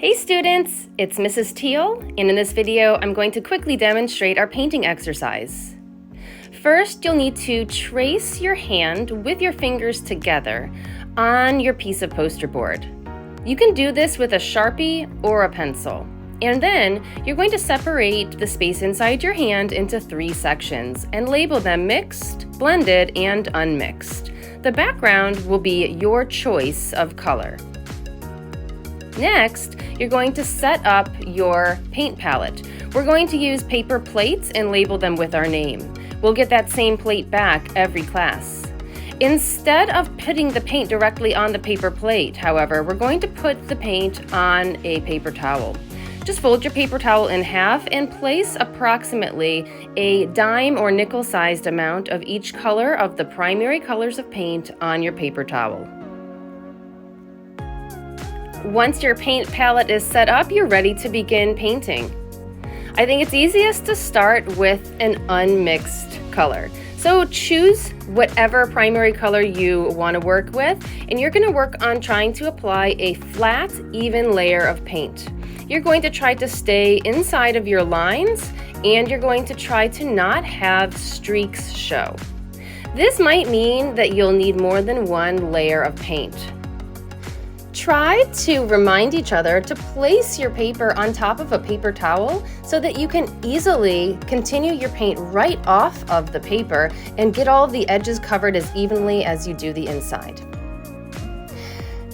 Hey students, it's Mrs. Teal, and in this video I'm going to quickly demonstrate our painting exercise. First, you'll need to trace your hand with your fingers together on your piece of poster board. You can do this with a Sharpie or a pencil. And then you're going to separate the space inside your hand into 3 sections and label them mixed, blended, and unmixed. The background will be your choice of color. Next, you're going to set up your paint palette. We're going to use paper plates and label them with our name. We'll get that same plate back every class. Instead of putting the paint directly on the paper plate, however, we're going to put the paint on a paper towel. Just fold your paper towel in half and place approximately a dime or nickel-sized amount of each color of the primary colors of paint on your paper towel. Once your paint palette is set up, you're ready to begin painting. I think it's easiest to start with an unmixed color. So choose whatever primary color you want to work with, and you're going to work on trying to apply a flat, even layer of paint. You're going to try to stay inside of your lines, and you're going to try to not have streaks show. This might mean that you'll need more than one layer of paint. Try to remind each other to place your paper on top of a paper towel so that you can easily continue your paint right off of the paper and get all of the edges covered as evenly as you do the inside.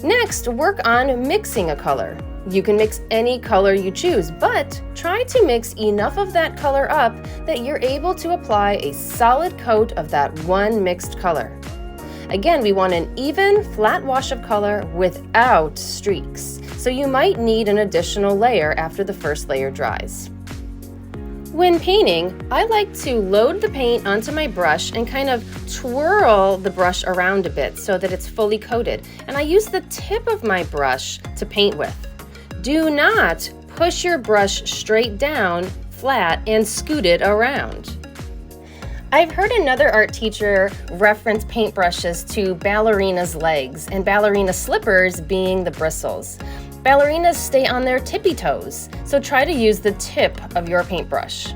Next, work on mixing a color. You can mix any color you choose, but try to mix enough of that color up that you're able to apply a solid coat of that one mixed color. Again, we want an even, flat wash of color without streaks, so you might need an additional layer after the first layer dries. When painting, I like to load the paint onto my brush and kind of twirl the brush around a bit so that it's fully coated, and I use the tip of my brush to paint with. Do not push your brush straight down, flat, and scoot it around. I've heard another art teacher reference paintbrushes to ballerinas' legs and ballerina slippers being the bristles. Ballerinas stay on their tippy toes, so try to use the tip of your paintbrush.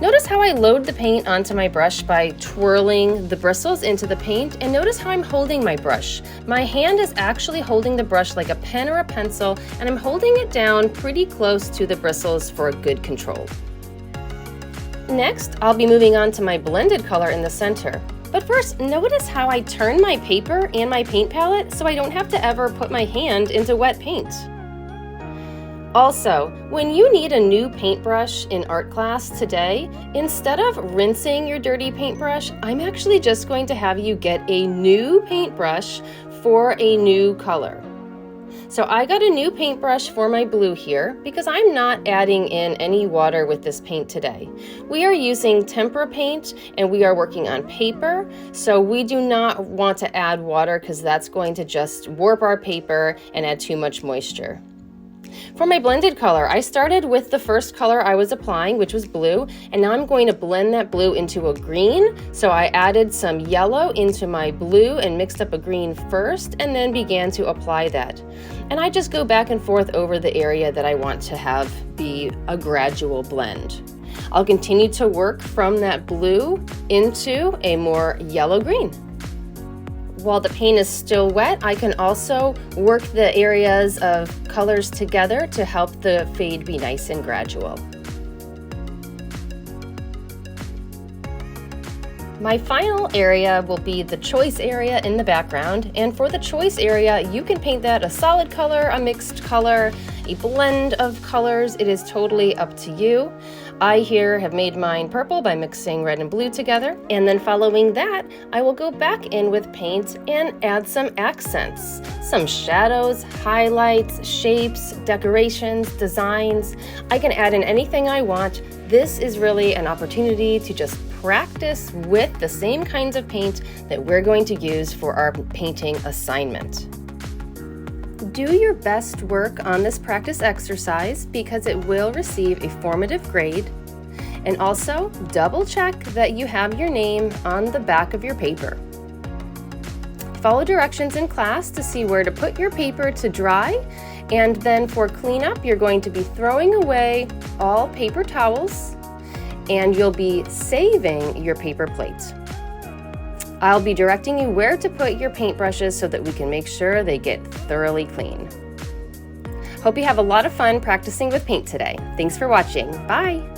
Notice how I load the paint onto my brush by twirling the bristles into the paint, and notice how I'm holding my brush. My hand is actually holding the brush like a pen or a pencil, and I'm holding it down pretty close to the bristles for a good control. Next, I'll be moving on to my blended color in the center. But first, notice how I turn my paper and my paint palette so I don't have to ever put my hand into wet paint. Also, when you need a new paintbrush in art class today, instead of rinsing your dirty paintbrush, I'm actually just going to have you get a new paintbrush for a new color. So I got a new paintbrush for my blue here because I'm not adding in any water with this paint today. We are using tempera paint and we are working on paper, so we do not want to add water because that's going to just warp our paper and add too much moisture. For my blended color, I started with the first color I was applying, which was blue, and now I'm going to blend that blue into a green. So I added some yellow into my blue and mixed up a green first, and then began to apply that. And I just go back and forth over the area that I want to have be a gradual blend. I'll continue to work from that blue into a more yellow-green. While the paint is still wet, I can also work the areas of colors together to help the fade be nice and gradual. My final area will be the choice area in the background, and for the choice area, you can paint that a solid color, a mixed color, a blend of colors. It is totally up to you. I here have made mine purple by mixing red and blue together, and then following that, I will go back in with paint and add some accents, some shadows, highlights, shapes, decorations, designs. I can add in anything I want. This is really an opportunity to just practice with the same kinds of paint that we're going to use for our painting assignment. Do your best work on this practice exercise because it will receive a formative grade, and also double check that you have your name on the back of your paper. Follow directions in class to see where to put your paper to dry, and then for cleanup, you're going to be throwing away all paper towels, and you'll be saving your paper plate. I'll be directing you where to put your paintbrushes so that we can make sure they get thoroughly clean. Hope you have a lot of fun practicing with paint today. Thanks for watching. Bye!